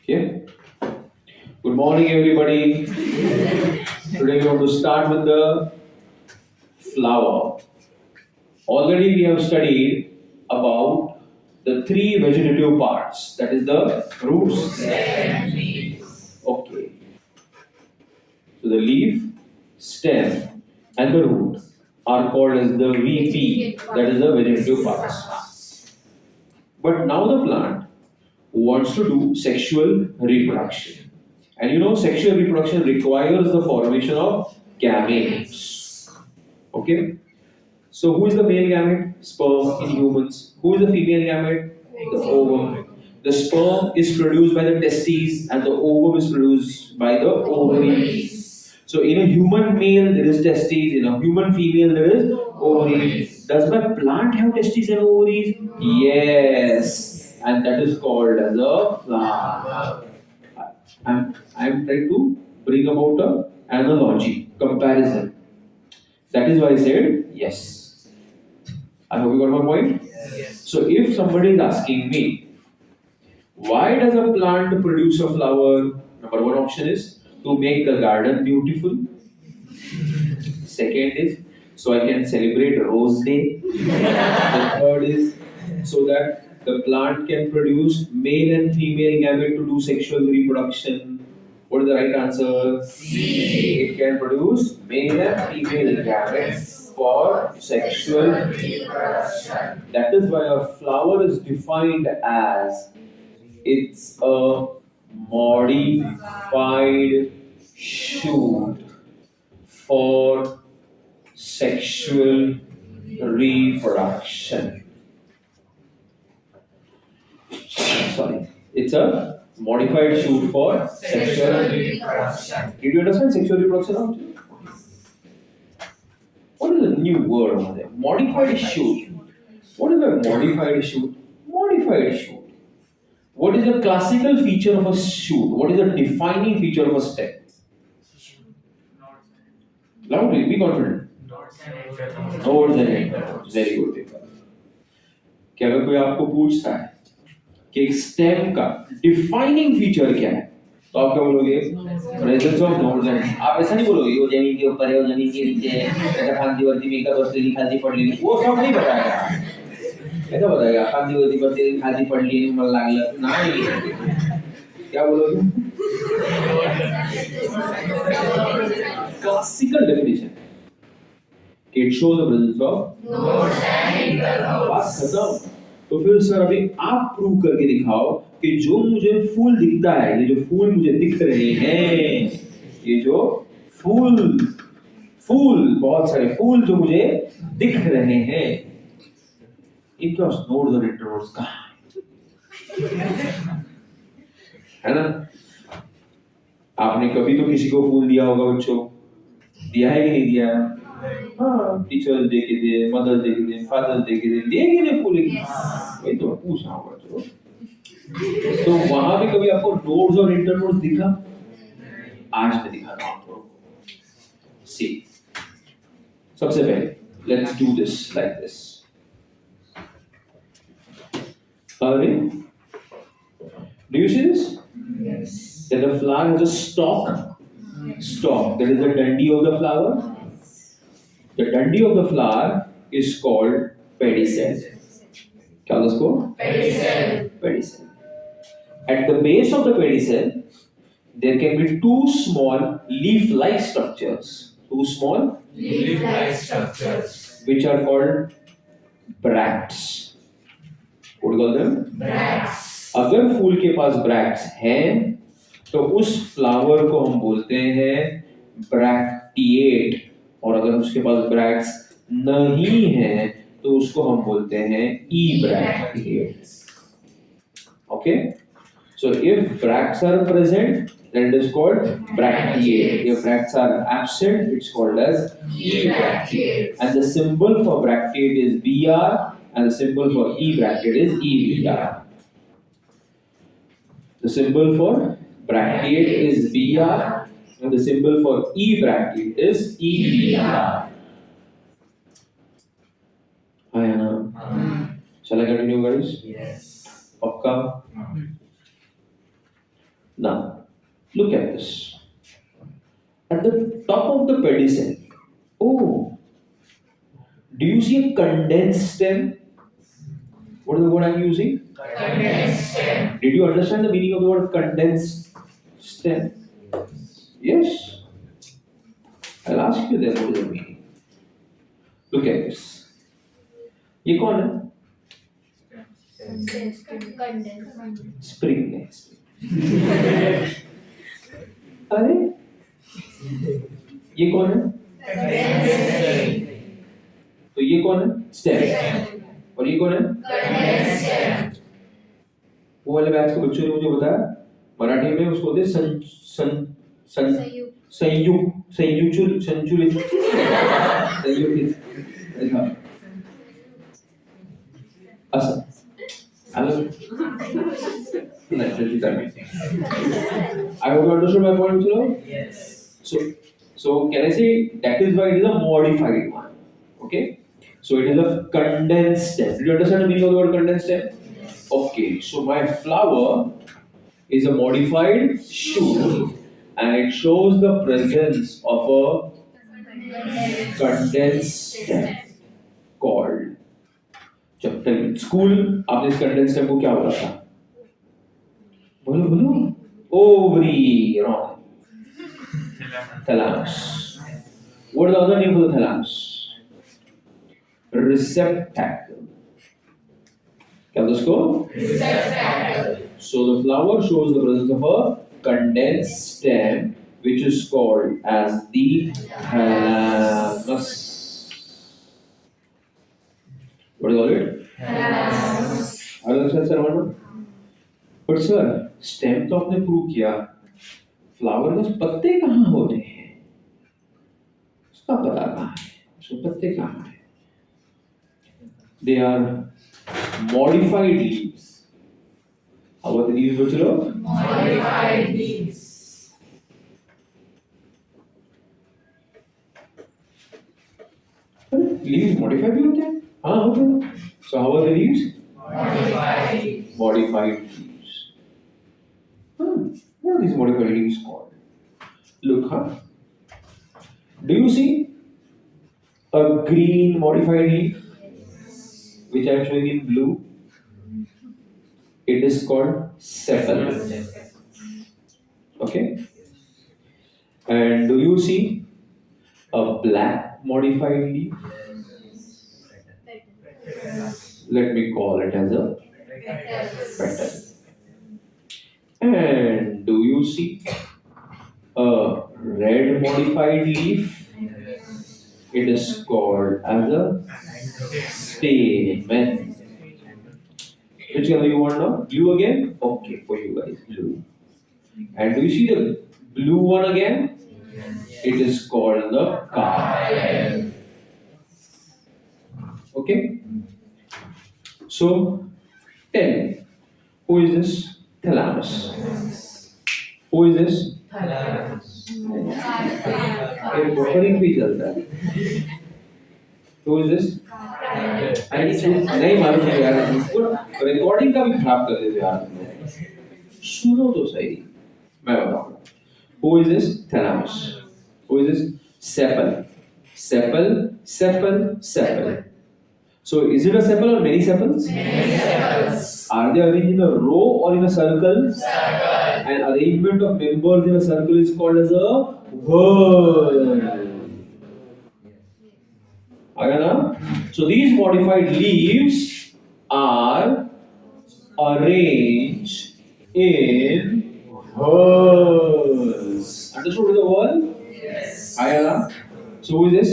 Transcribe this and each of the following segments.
Okay. Good morning, everybody. Today we want to start with the flower. Already we have studied about the three vegetative parts. That is the roots. Okay. So the leaf, stem, and the root are called as the VP. That is the vegetative parts. But now the plant wants to do sexual reproduction. And you know, sexual reproduction requires the formation of gametes. Okay? So, who is the male gamete? Sperm in humans. Who is the female gamete? The ovum. The sperm is produced by the testes and the ovum is produced by the ovaries. So, in a human male, there is testes. In a human female, there is ovaries. Does my plant have testes and ovaries? Yes. And that is called as a plant. I'm trying to bring about a analogy, comparison. That is why I said yes. I hope you got my point. So if somebody is asking me, why does a plant produce a flower? Number one option is to make the garden beautiful. Second is so I can celebrate Rose Day. The third is so that the plant can produce male and female gamete to do sexual reproduction. What is the right answer? C. It can produce male and female gametes for sexual reproduction. That is why a flower is defined as it's a modified shoot for sexual reproduction. Sorry, it's a modified shoot for sexual reproduction. Did you understand sexual reproduction now? What is the new word over there? Modified shoot. What is a modified shoot? Modified shoot. What is the classical feature of a shoot? What is the defining feature of a stem? Loudly, be confident. Nodes and internodes. Very good paper. कि अगर कोई आपको पूछता है कि एक stem का defining feature क्या है तो आप क्या बोलोगे प्रेजेंस ऑफ नोड्स एंड आप ऐसा नहीं बोलोगे वो जमीन के ऊपर है वो जमीन के नीचे है ऐसा खांसी वर्दी में का बस्ती खांसी पड़ ली वो सब नहीं बताएगा ऐसा बताएगा खांसी वर्दी बस्ती खांसी पड़ ली मन लागलं नहीं क्या बोलोगे classical definition it shows the presence of बात खत्म तो फिर सर अभी आप प्रूव करके दिखाओ कि जो मुझे फूल दिखता है ये जो फूल मुझे दिख रहे हैं ये जो फूल फूल बहुत सारे फूल जो मुझे दिख रहे हैं इनके नोड्स और इंटरनोड्स कहाँ है ना आपने कभी तो किसी को फूल दिया होगा बच्चों दिया है कि नहीं दिया है हाँ टीचर्स डे के दिन मदर्स डे के दिन फादर्स डे के दिन दिए फूल वही तो पूछ रहा हूँ बच्चों तो वहां पे कभी आपको नोड्स और इंटरनोड्स दिखा आज मैं दिखा रहा हूँ आपको सी सबसे पहले let's do this like this अरे do you see this yes that the flower has a stalk that is the dundee of the flower. The dundee of the flower is called pedicel. क्या होगा उसको? Pedicel. At the base of the pedicel, there can be two small leaf-like structures. Two small leaf-like structures, which are called bracts. What do you call them? Bracts. अगर फूल के पास bracts हैं, तो उस flower को हम बोलते हैं bracteate. और अगर उसके पास ब्रैक्ट्स नहीं है तो उसको हम बोलते हैं ebracteates. Okay, so if bracts are present then it is called bracteate. If bracts are absent it's called as ebracteate. And the symbol for bracteate is Br and the symbol for ebracteate is EBr. The symbol for bracteate is Br and the symbol for ebracteate is EBr. Ayana. Shall I continue, guys? Yes. Pakka. Now, look at this. At the top of the pedicel, oh, do you see a condensed stem? What is the word I'm using? Condensed stem. Did you understand the meaning of the word condensed stem? Yes. I'll ask you then what is the meaning. Look at this. ये कौन है? Spring है। अरे ये कौन है? तो ये कौन है? स्टेम। और ये कौन है? वो वाले बैच के बच्चों ने मुझे बताया मराठी में उसको होते संयुक्त असं आलं naturally that means I hope you understood my point, Chalo. So can I say that is why it is a modified one? Okay, so it is a condensed stem. Did you understand the meaning of the word condensed stem? Okay, so my flower is a modified shoot and it shows the presence of a condensed stem called, जब तक school आपने इस condense stem को क्या बोला था? बोलो बोलो ovary wrong thalamus. What is the other name for the thalamus? Receptacle. क्या बोलते उसको? Receptacle. So the flower shows the presence of a condensed stem which is called as the thalamus. What is all it? I understand, sir. But sir, stem तो आपने prove किया, flower में पत्ते कहाँ होते हैं? उसका पता कहाँ है? उसके पत्ते कहाँ हैं? They are modified leaves. How about the leaves, बच्चों? Modified leaves. Leaves modified भी होते हैं? हाँ होते हैं। So how are the leaves? Modified. Modified leaves. What are these modified leaves called? Look, do you see a green modified leaf, which I am showing in blue? It is called sepal. Okay. And do you see a black modified leaf? Let me call it as a petal. And do you see a red modified leaf? It is called as a stamen. Which color you want now? Blue again? Okay, for you guys, blue. And do you see the blue one again? It is called the carpel. Okay? So, tell me, who is this? Thalamus. Who is this? Thalamus. Buffering भी चलता है. Who is this? नहीं मालूम है यार. Recording का भी खराब कर देते यार. सुनो तो सही. मैं बताऊँ. Who is this? Thalamus. Who is this? Sepal. Sepal. Sepal. Sepal. So is it a sepal or many sepals? Many sepals. Are they arranged in a row or in a circle? Circle. An arrangement of members in a circle is called as a whorl. So these modified leaves are arranged in whorls. Understood what is a whorl? Yes. Ayana? So who is this?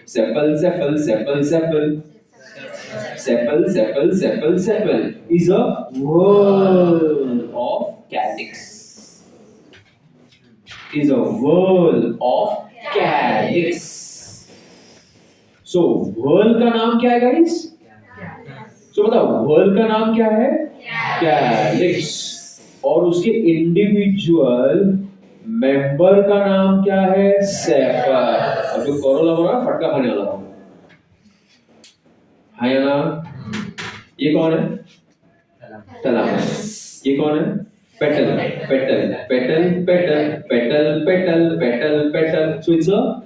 Sepal, sepal, sepal, sepal. Sepal, sepal, sepal, sepal is a whorl of calyx. Is a whorl of calyx. So whorl का नाम क्या है guys? So बताओ whorl का नाम क्या है? Calyx. और उसके individual member का नाम क्या है? Sepal. अब जो कोरोला वाला फटका खाने वाला था. हाँ या ना? ये कौन है? थैलामस. ये कौन है? Petal, petal, petal, petal, petal, petal, petal, petal. So it's a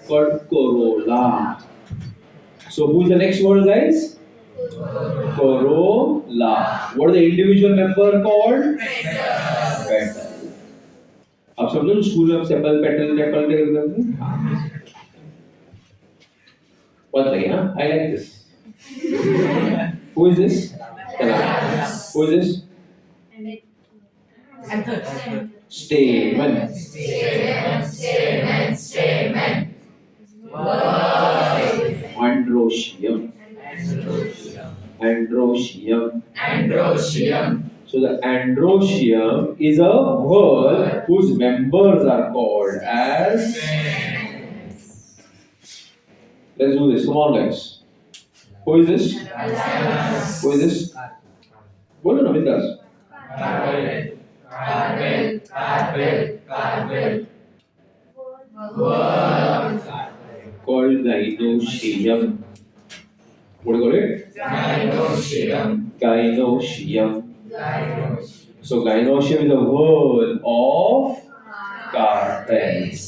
called corolla. So who is the next word, guys? Corolla. What is the individual member called? Petal. आप समझो स्कूल में सेपल पेटल टेपल करते हैं. One second, huh? I like this. Who is this? Who is this? Stamen. Androecium. Androecium. So the androecium is a whorl whose members are called as. Let's do this. Come on, guys. Who is this? Who is this? बोलो ना Mitraz. Called gynoecium. What do you call it? Gynoecium. So gynoecium is a whorl of carpels.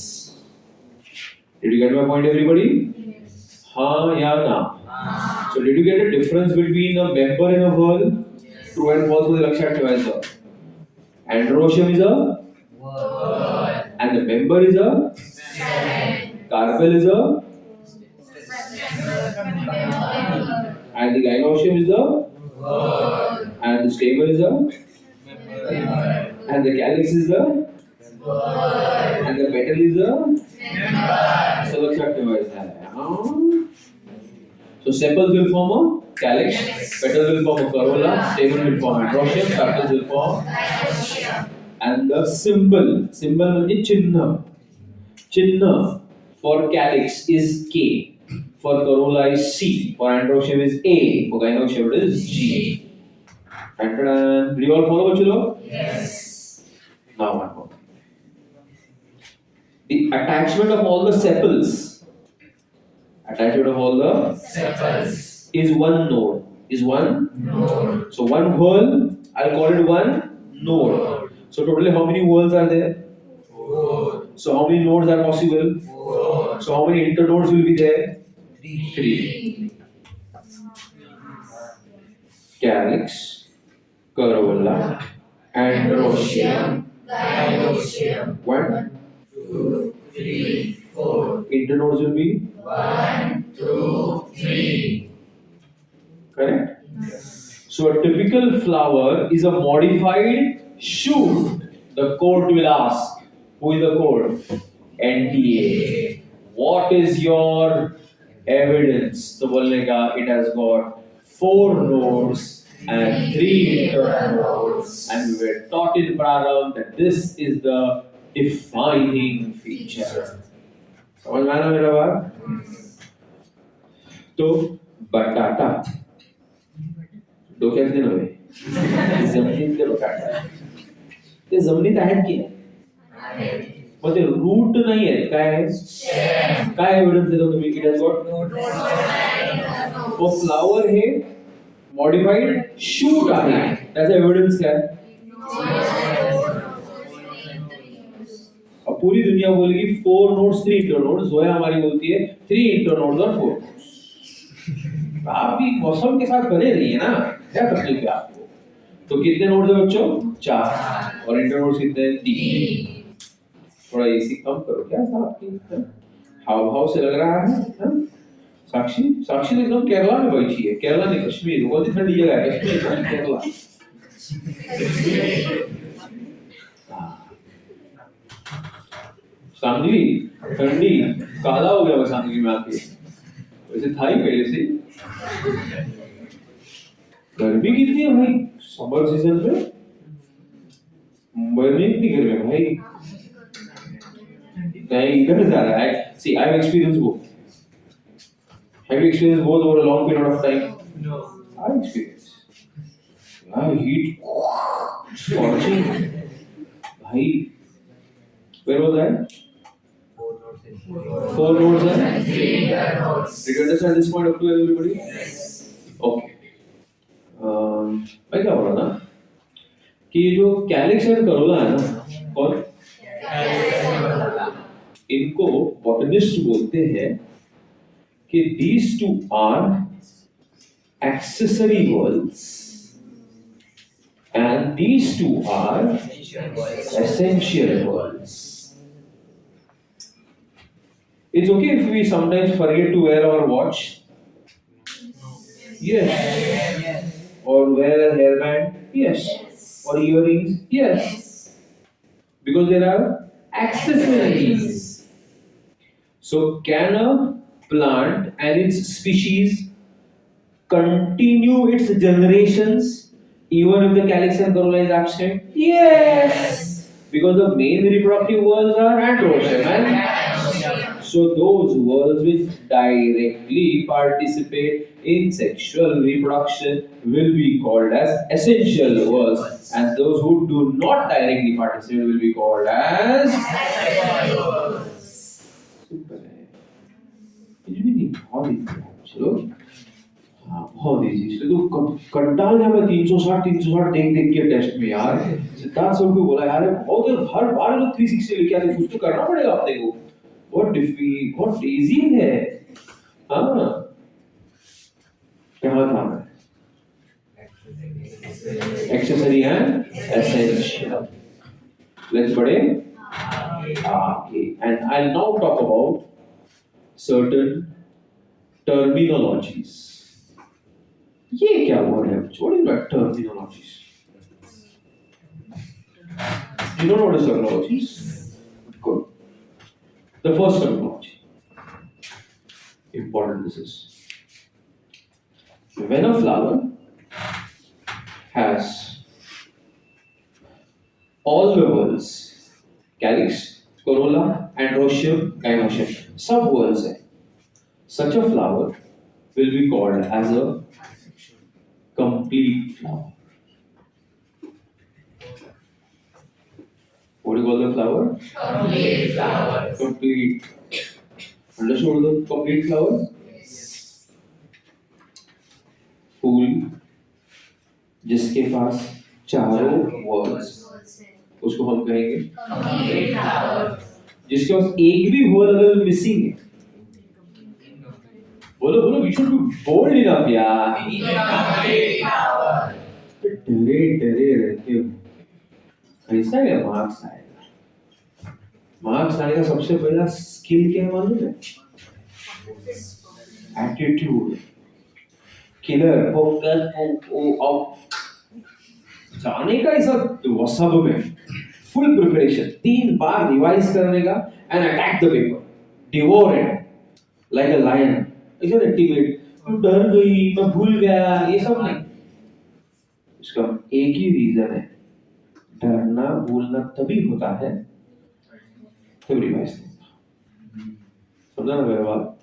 Did you get my point, everybody? हाँ या ना? So did you get a difference between a member and a whorl? True and false मध्ये लक्षात ठेवायचं. Androecium is a and the member is a carpel is a and the gynoecium is the and the stamen is the and the calyx is the and the petal is the so लक्षात ठेवायचं आहे. So sepals will form a calyx, petals will form a corolla, stamen will form androecium, carpels will form and the symbol म्हणजे चिन्ह for calyx is K, for corolla is C, for androecium is A, for gynoecium it is G. And do you all follow Chilo? Yes. Now one more. The attachment of all the sepals. Attachment of all the Sepals is one node. Is one node. So one whorl, I'll call it one node. So totally how many whorls are there? 4. So how many nodes are possible? 4. So how many internodes will be there? 3. 3. Calyx, corolla, androecium. Gynoecium 1. 2, 3, 4. Internodes will be 1, 2, 3. correct. So a typical flower is a modified shoot. The court will ask, who is the court? NTA. What is your evidence? The Volnega, it has got 4 nodes and 3 internodes. And we were taught in Prarabdha that this is the defining feature. समझ में आना मेरा बात? तो बटाटा डोक्यात घे नव्हे जमिनीत ते बटाटा ते जमिनीत आहेत की नाही मग ते रूट नाही आहेत काय एव्हिडन्स देतो तुम्ही की त्याच व्हॉट फ्लावर हे मॉडिफाइड शूट आहे त्याचा एव्हिडन्स काय अब पूरी दुनिया बोलेगी 4 नोड्स 3 इंटरनोड्स जोया हमारी बोलती है 3 इंटरनोड्स और 4 नोड्स आप भी मौसम के साथ बने रहिए ना क्या तकलीफ है आपको तो कितने नोड्स है बच्चों 4 और इंटरनोड्स कितने 3 थोड़ा एसी कम करो क्या साहब आपकी हाव हाव से लग रहा है साक्षी साक्षी तो एकदम केरला में बैठी है केरला नहीं कश्मीर बहुत ही ठंडी जगह है कश्मीर केरला सांगली ठंडी काला हो गया वो सांगली में आके वैसे था ही पहले से गर्मी कितनी है भाई समर सीजन में मुंबई में इतनी गर्मी है भाई नहीं इधर जा रहा है see I have experience both have you experience both over a long period of time No. I experience यार हीट स्कॉचिंग भाई where was I 4 nodes and 3 internodes. did you understand this point up to everybody? Yes. Okay. मैं क्या बोल रहा था? कि ये जो कैलिक्स एंड करोला है ना, कौन इनको बॉटनिस्ट बोलते हैं कि these two are accessory whorls and these two are essential whorls. It's okay if we sometimes forget to wear our watch. Yes. Or wear a hairband. Yes. Or earrings. Yes. Because there are accessories. So can a plant and its species continue its generations even if the calyx and corolla is absent? Yes. Because the main reproductive whorls are androecium and so those whorls which directly participate in sexual reproduction will be called as essential whorls and those who do not directly participate will be called as simple है ये भी नहीं बहुत easy है चलो हाँ बहुत easy इसलिए तो कंटाल गया मैं 360 देख देख के टेस्ट में यार सिद्धार्थ सर को बोला यार बहुत हर बार लोग 360 लेके आते कुछ तो करना पड़ेगा अपने को बहुत easy है हाँ क्या था मैं accessory and essential let's पढ़े आगे and I'll now talk about certain terminologies. ये क्या word है? What is that terminologies? You don't know what is terminologies? Good. The first terminology. Important this is. When a flower has all the whorls, calyx, corolla, androecium, gynoecium, सब whorls है. Such a flower will be called as a complete flower. What do you call the flower? Complete flower. Complete. Understood the complete flower? फूल जिसके पास चारों whorls उसको हम कहेंगे Complete flower. जिसके पास एक भी whorl अगर मिसिंग है बोलो बोलो we should be bold enough यार Complete flower. डरे डरे रहते हो कैसा है मार्क्स आएगा मार्क्स आने का सबसे पहला स्किल क्या है मालूम है एटीट्यूड किलर फोकस जाने का ऐसा सब में फुल प्रिपरेशन 3 बार रिवाइज करने का and attack the paper devour it like a lion ऐसा अल्टीमेट मैं डर गई मैं भूल गया ये सब नहीं इसका एक ही रीजन है डरना भूलना तभी होता है तब रिवाइज समझा ना मेरा बात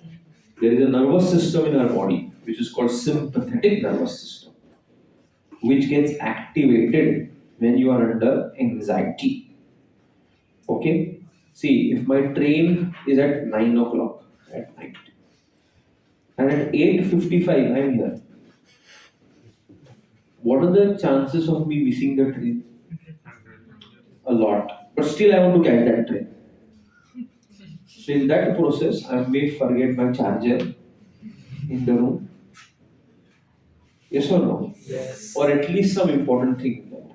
there is a nervous system in our body which is called sympathetic nervous system which gets activated when you are under anxiety okay see if my train is at 9 o'clock at night and at 8:55 I am here what are the chances of me missing the train a lot but still I want to catch that train so in that process I may forget my charger in the room yes or no Yes. or at least some important thing in that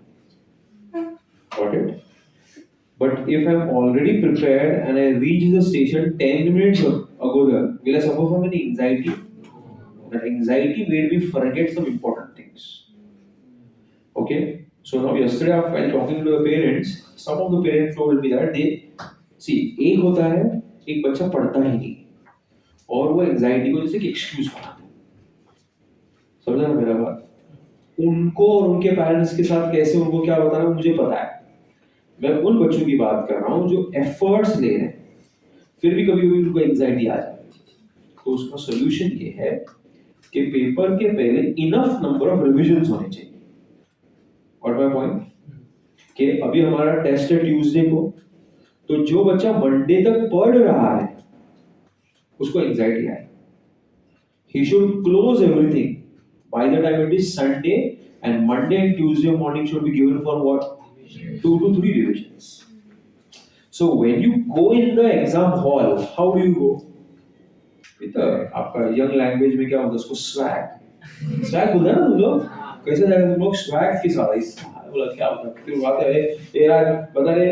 got it but if I'm already prepared and I reach the station 10 minutes ago there will I suffer from any anxiety that anxiety made me forget some important things okay so now yesterday while talking to the parents some of the parents told me that they see एक होता है एक बच्चा पढ़ता ही नहीं और वो anxiety को जैसे कि एक्सक्यूज बनाता है समझा ना मेरा बात उनको और उनके पेरेंट्स के साथ कैसे उनको क्या बताना मुझे पता है मैं उन बच्चों की बात कर रहा हूँ जो एफर्ट्स ले रहे हैं फिर भी कभी कभी उनको एंजाइटी आ जाती है तो उसका सोल्यूशन ये है कि पेपर के पहले इनफ नंबर ऑफ रिविजन्स होने चाहिए व्हाट माय पॉइंट कि अभी हमारा टेस्ट है ट्यूसडे को तो जो बच्चा मंडे तक पढ़ रहा है उसको एंजाइटी आए he should close everything By the time it is Sunday, and Monday and Tuesday morning should be given for what? 2 to 3 revisions. So when you go in the exam hall, how do you go? With आपका young language में क्या होता है उसको swag बोलते हैं ना तुम लोग, कैसे जाएगा तुम लोग swag के साथ इस बोला क्या होता है फिर बात है ये यार बता रहे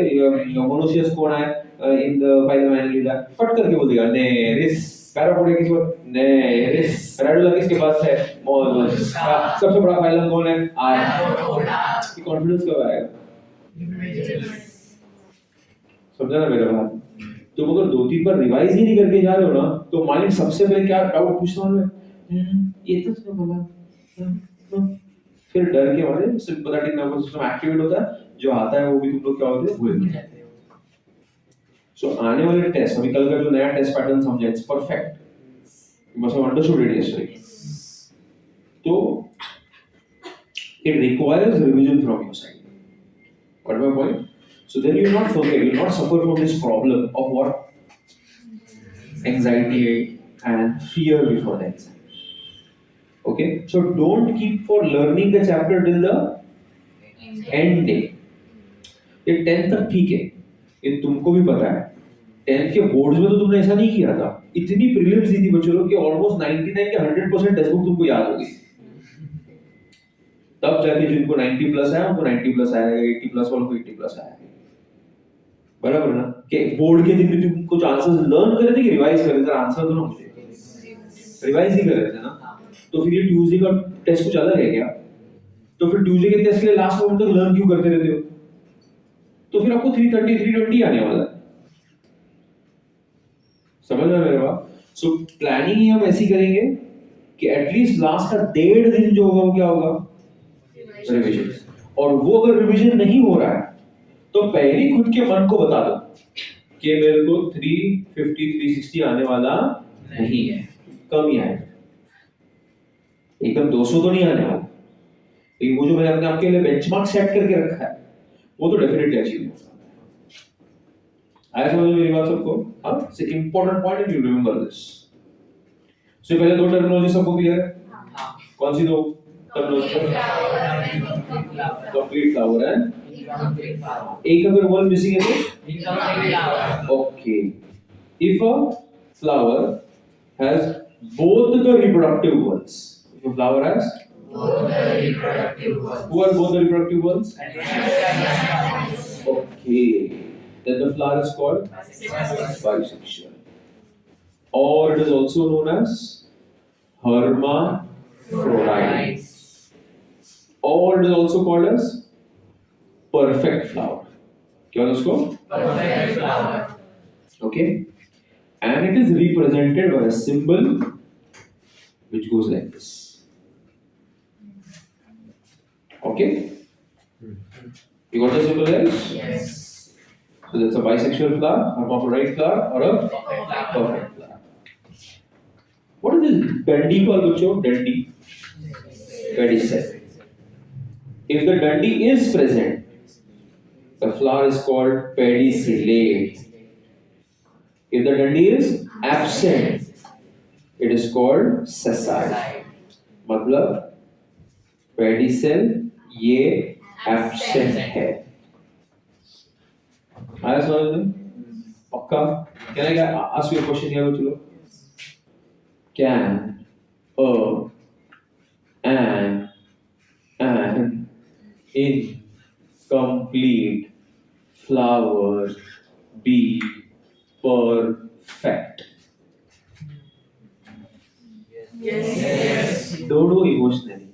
मोनोसियस कौन है in the file man leader फट करके बोल देगा नेरिस पैरापोडिया किसको नेरिस रेडुला किसके पास है मोनोस सबसे बड़ा फाइलम कौन है ये कॉन्फिडेंस कब आएगा? समझा ना मेरा बात? तुम अगर 2-3 बार रिवाइज ही नहीं करके जा रहे हो ना तो माइंड सबसे पहले क्या डाउट पूछता है ये तो तुमने बोला फिर डर के मारे सिंपैथेटिक नर्वस सिस्टम एक्टिवेट होता है जो आता है वो भी तुम लोग क्या होते हैं भूल जाते हैं. सो आने वाले टेस्ट अभी कल का जो नया टेस्ट पैटर्न समझा it's perfect you must have understood it yesterday. तो it requires revision from your side. What is my point? So then you will not forget, you will not suffer from this problem of what? Anxiety and fear before the exam. Okay? So don't keep for learning the chapter till the end day. ये 10th तक ठीक है, ये तुमको भी पता है. 10th के बोर्ड्स में तो तुमने ऐसा नहीं किया था. इतनी प्रीलिम्स दी थी बच्चों कि ऑलमोस्ट 99 के 100% टेक्स्ट बुक तुमको याद होगी. तब जाके जिनको 90 प्लस है उनको 90 प्लस आएगा, 80 प्लस वालों को 80 प्लस आएगा. बराबर ना? कि बोर्ड के दिन भी तुम कुछ आंसर्स लर्न कर रहे थे कि रिवाइज कर रहे थे? आंसर तो ना मुझे रिवाइज ही कर रहे थे ना. तो फिर ये ट्यूसडे का टेस्ट कुछ अलग है क्या? तो फिर ट्यूसडे के टेस्ट के लिए लास्ट मोमेंट तक लर्न क्यों करते रहते हो? तो फिर आपको 330 320 आने वाला है. समझ रहे हो मेरे बात? सो प्लानिंग ही हम ऐसी करेंगे कि एटलीस्ट लास्ट का 1.5 दिन जो होगा वो क्या होगा? रिवीजन. और वो अगर रिवीजन नहीं हो रहा है तो पहले खुद के मन को बता दो कि मेरे को 350 360 आने वाला नहीं है, कम ही आएगा, एकदम 200 तो नहीं आने वाला. लेकिन वो जो मैंने अपने आपके लिए बेंचमार्क सेट करके रखा है वो तो डेफिनेटली अचीव होगा. आया समझ में मेरी बात सबको? हाँ, it's an important point and you remember this. So पहले दो टर्मिनोलॉजी सबको क्लियर है? कौन सी दो टर्मिनोलॉजी? कंप्लीट फ्लावर है. एक अगर वन मिसिंग है तो okay. If a flower has both the reproductive ones, if a flower has both the reproductive ones, who are both the reproductive ones? Okay, then the flower is called bisexual, or it is also known as hermaphrodite, or it is also called as perfect flower. क्या है उसको? perfect flower. Okay, and it is represented by a symbol which goes like this. Okay, you got the symbol there? Yes. So that's a bisexual flower, hermaphrodite flower, or a Perfect perfect flower. What is this dundee called, bachcho? Dundee. Pedicel. If the dundee is present, the flower is called pedicellate. If the dundee is absent, it is called sessile. मतलब pedicel ये absent है. आया समझ में? पक्का? Can I ask you a question here, बच्चों? Can an incomplete flower be perfect? Yes. Don't do emotionally.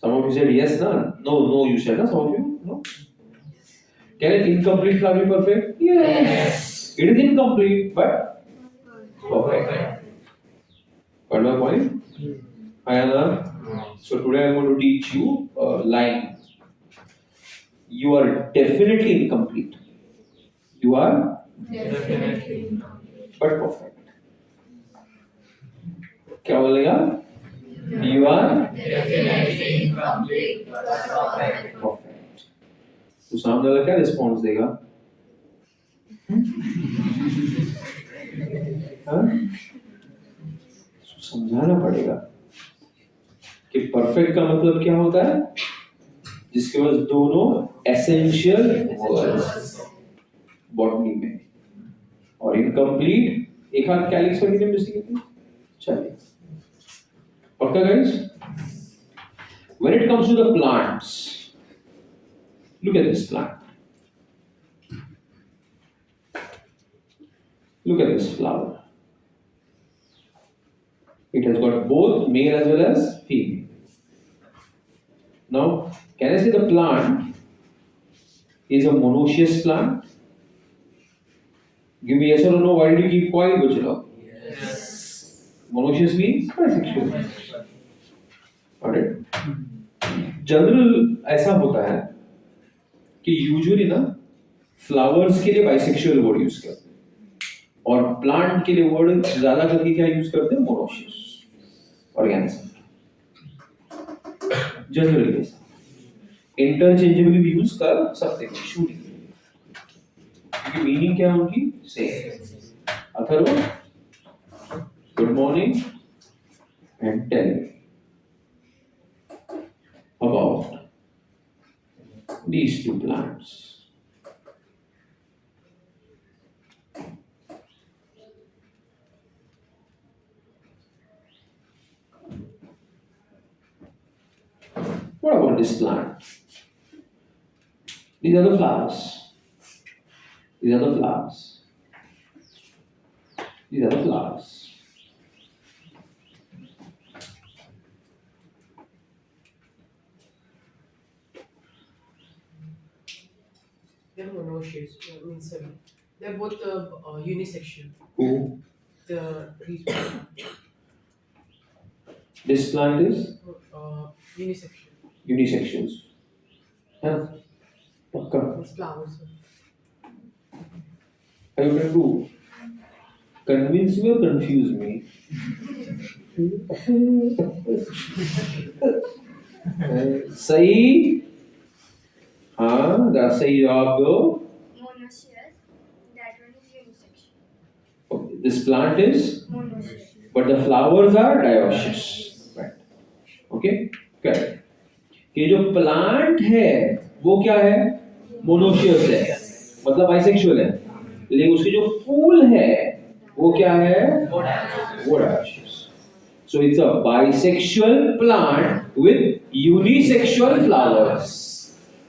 Some of you said yes, no? No, you said, no? Some of you? No? Can an incomplete flower be perfect? Yes. It is incomplete, but perfect. Got my point? Ayana? So today I am going to teach you a line. You are definitely incomplete. You are Definitely. but perfect. क्या बोलेगा? You are Definitely incomplete, but perfect. perfect. तो सामने वाला क्या response देगा? हाँ? समझाना पड़ेगा कि परफेक्ट का मतलब क्या होता है, जिसके पास दोनों एसेंशियल वर्ड्स बॉटनी में, और इनकम्प्लीट एक हाथ कैलिक्स वगैरह मिसिंग है। चलिए पक्का guys. When it comes to the plants, look at this plant. Look at this flower. It has got both male as well as female. Now, can I say the plant is a monoecious plant? Give me yes or no. Why did you keep quiet, Bachelo? Yes. Monoecious means bisexual. Got it? General ऐसा होता है कि usually ना flowers के लिए bisexual word use करते हैं, और प्लांट के लिए वर्ड ज्यादा करके क्या यूज करते हैं, मोनोशियस ऑर्गेनिज्म। जनरली इंटरचेंजेबली भी यूज कर सकते हैं, शूट, क्योंकि मीनिंग क्या है उनकी same. Atharva, good morning and tell about these two plants. What about this plant? These are the flowers. These are the flowers. These are the flowers. They're monoecious. Means they're both unisexual. Who? These This plant is unisexual. unisexuals. Huh? Pakka. It's flowers. Are you trying to convince me or confuse me? सही, हाँ, that's सही जवाब दो। Monoecious, that one is unisexual. Okay, this plant is, Monoecious. but the flowers are dioecious. Right. Okay, correct. ये जो plant है वो क्या है, मोनोशियस है, मतलब बाइसेक्सुअल है, लेकिन उसके जो फूल है वो क्या है, वो dioecious. So it's a bisexual plant with unisexual flowers.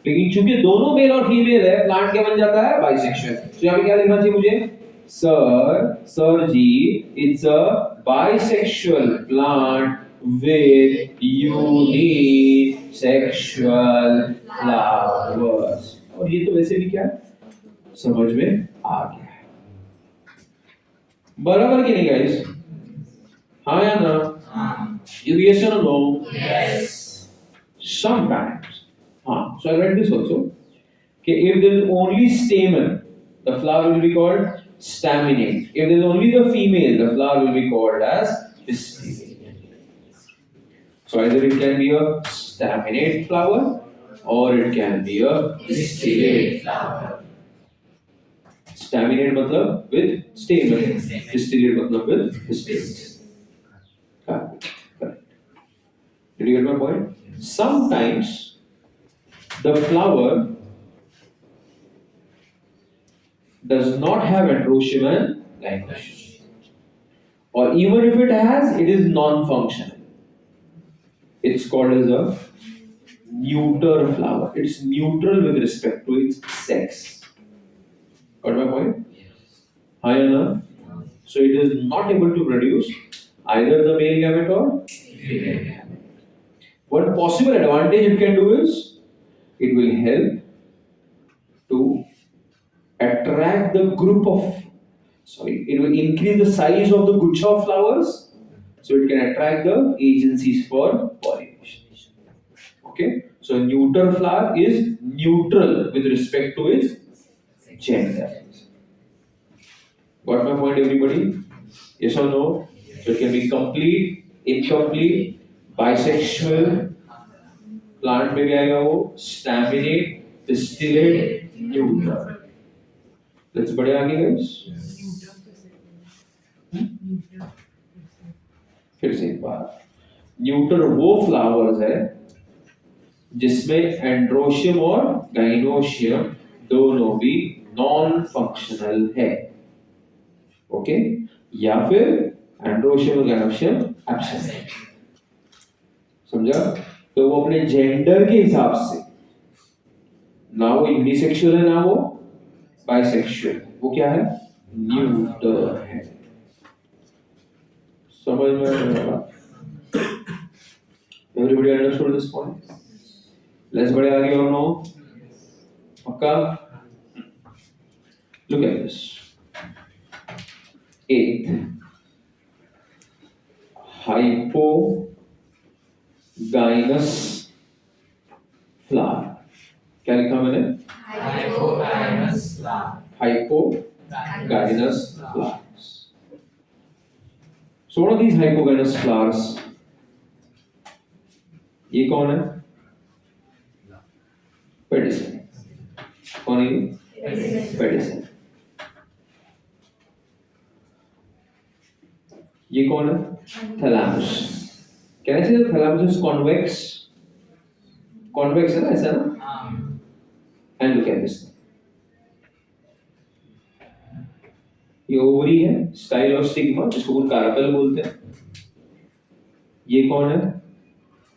लेकिन चूंकि दोनों मेल और फीमेल है, प्लांट क्या बन जाता है, बाइसेक्सुअल। तो यहाँ पे क्या लिखना चाहिए मुझे, sir ji, it's a bisexual plant with unisexual flowers। और ये तो वैसे भी क्या समझ में आ गया है, बराबर कि नहीं गाइस, हाँ या ना? You yes or no? Yes. Sometimes, so I read this also, okay, if there is only stamen, the flower will be called staminate. If there is only the female, the flower will be called as pistil. So either it can be a staminate flower or it can be a distillate flower. Staminate मतलब with stamen, distillate मतलब with distillate. Correct. Did you get my point? Sometimes the flower does not have androecium and gynoecium, or even if it has, it is non-functional. It's called as a neuter flower. It's neutral with respect to its sex. Got my point? Hi, Anna. So it is not able to produce either the male gamete or female gamete. One possible advantage it can do is it will help to attract the group of, it will increase the size of the gucha of flowers, so it can attract the agencies for pollination. Okay, so a neuter flower is neutral with respect to its gender. Got my point, everybody? Yes or no? So it can be complete, incomplete, bisexual, plant में भी आएगा वो, staminate, distillate, neuter. Let's बढ़े आगे guys. फिर से एक बार, neuter वो फ्लावर्स है जिसमें एंड्रोशियम और गाइनोशियम दोनों भी नॉन फंक्शनल है, ओके, या फिर एंड्रोशियम और गाइनोशियम एब्सेंट। समझा? तो वो अपने जेंडर के हिसाब से, ना वो यूनिसेक्सुअल है ना वो बाइसेक्सुअल, वो क्या है? न्यूटर है। समझ में आया? Everybody understood this point? Let's बढ़े आगे और नो? पक्का? Look at this. 8. Hypogynous flower. क्या लिखा मैंने? Hypogynous flower. Hypogynous flowers. So what are these hypogynous flowers? ये कौन है? पेडिसल। कौन है ये? पेडिसल। ये कौन है? थैलामस। कैन आई से थैलामस इज कॉन्वेक्स? कॉन्वेक्स है ना, ऐसा ना? एंड लुक एट दिस, ये ओवरी है, स्टाइल और स्टिग्मा, जिसको कुछ कार्पेल बोलते हैं। ये कौन है?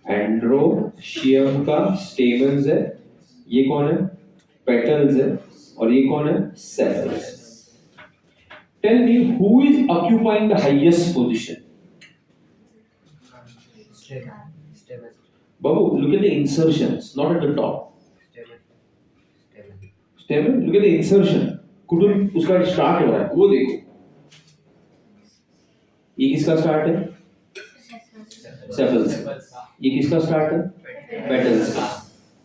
एंड्रोशियम का स्टेमन्स है। ये कौन है? पेटल्स है। और ये कौन है? Sepals. Tell me who is occupying the highest position? बाबू, look at the insertions, not at the top. Stamen, look at the insertion. कुटुम उसका स्टार्ट हो रहा है, वो देखो। ये किसका स्टार्ट है? सेपल्स। ये किसका स्टार्ट है? पेटल्स का।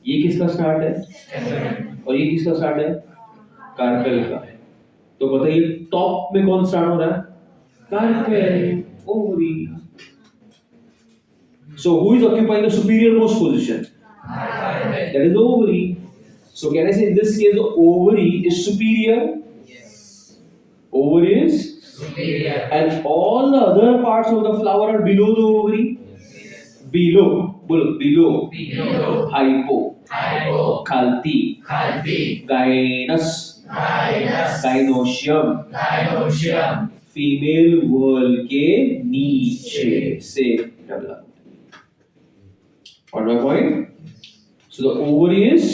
ये किसका स्टार्ट है? और ये किसका स्टार्ट है? कार्पेल का। तो बताइए टॉप में कौन स्टार्ट हो रहा है? Carpel, ovary. So who is occupying the superior most position? That is the ovary. So can I say in this case the ovary is superior? Yes. Ovary is Superior. and all the other parts of the flower are below the ovary. Below, below. Below. Hypo, Hypo. Khalti, Khalti. Gynous, Gynous. Gynoecium, Gynoecium. Female whorl के नीचे से develop. On my point? So the ovary is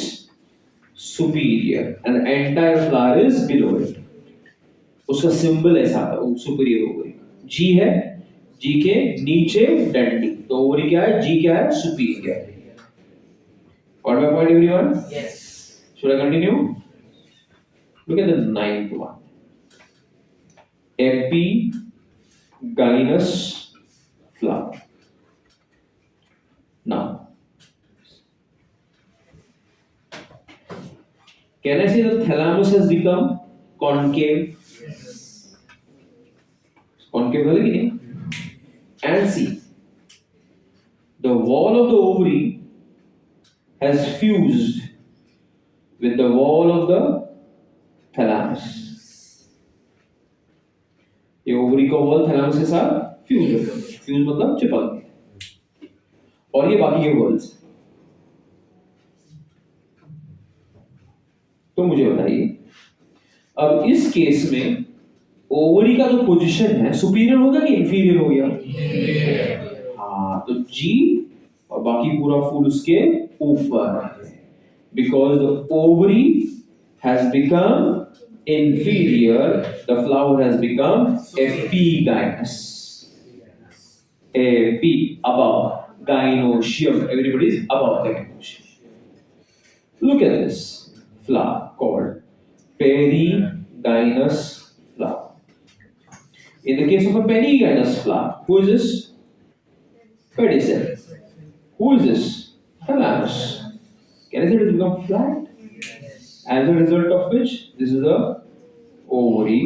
superior and the entire flower is below it. उसका symbol ऐसा है, superior ovary. G है, G के नीचे डंडी, तो ओवरी क्या है? G क्या है? Superior. Got my point, everyone? Yes. Should I continue? Look at the 9th one. Epigynous flower. Now, can I say the thalamus has become concave? Concave है कि नहीं? And see, the wall of the ovary has fused with the wall of the thalamus. ये ovary का wall thalamus के साथ fuse है। Fuse मतलब चिपक गया। और ये बाकी के वॉल्स। तो मुझे बताइए, अब इस केस में ओवरी का जो पोजीशन है सुपीरियर होगा कि इंफीरियर हो गया? हाँ, तो जी और बाकी पूरा फूल उसके ऊपर है। Because the ovary has become inferior, the flower has become epigynous. Epi, above, gynoecium, everybody is above the gynoecium. Look at this flower called perigynous flower. In the case of a perigynous flower, who is this? Pedicel. Who is this? Thalamus. Can I say it has become flat? As a result of which, this is the ovary.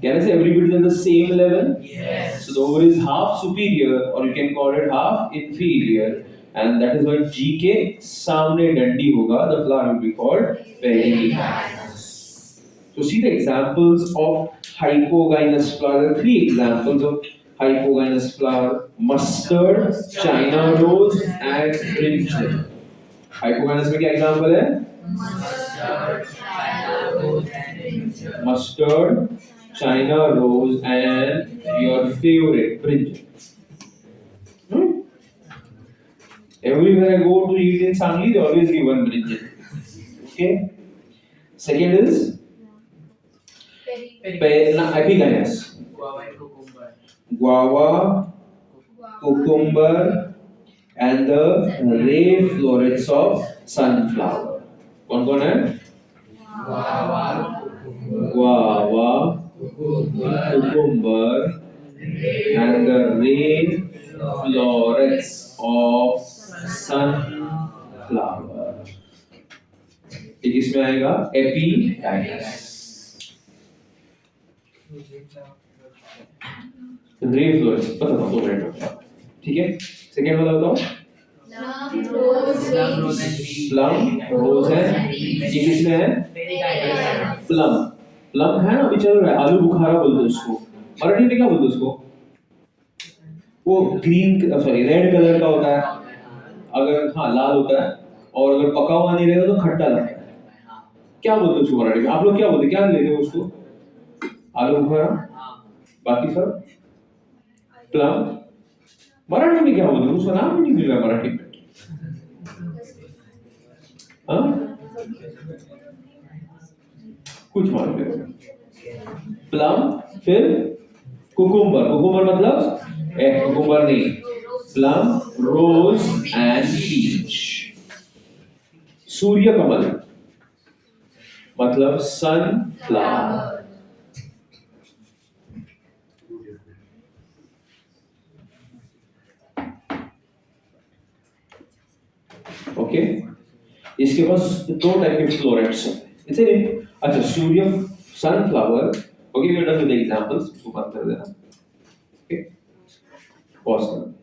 Can I say everybody is at the same level? Yes. So the ovary is half superior, or you can call it half inferior, and that is why G के सामने डंडी होगा. The flower will be called perigynous. So see the examples of hypogynous flower. There are 3 examples of hypogynous flower: mustard, China rose, and brinjal. Hypogynous में क्या example है? Mustard, China rose, and brinjal. Mustard, China rose, and your favorite brinjal. Everywhere I go to eat in Sangli, they always give one brinjal. Okay. Second is epigynous. Guava and cucumber. Guava, cucumber, and the ray florets of sunflower. कौन है? Guava, Guava, cucumber, and the ray florets of sunflower. ये किसमें आएगा? Epigynous. रे Florence पता था 2 minute में, ठीक है। सेकंड वाला बताओ। प्लम, रोज है, ये किसमें है? प्लम। प्लम है ना, अभी चल रहा है, आलू बुखारा बोलते हैं उसको, मराठी में क्या बोलते हैं उसको? वो ग्रीन सॉरी रेड कलर का होता है, अगर हाँ लाल होता है, और अगर पका हुआ नहीं रहेगा तो खट्टा लगता है। क्या बोलते हैं उसको मराठी में? आप लोग क्या बोलते हैं, क्या लेते हो उसको? आलू बुखारा, बाकी सब प्लम। मराठी में क्या बोलते हैं उसका नाम नहीं मिल रहा मराठी में। हाँ कुछ मालूम है। प्लम, फिर कुकुम्बर। कुकुम्बर मतलब कुकुम्बर नहीं, प्लम, रोज एंड पीच। सूर्य कमल मतलब सनफ्लावर। ओके, इसके पास 2 टाइप के फ्लोरेट्स हैं। इसे अच्छा सूर्य sunflower. Okay, we are done with the examples, उसको बंद कर देना। ओके, पॉज करना।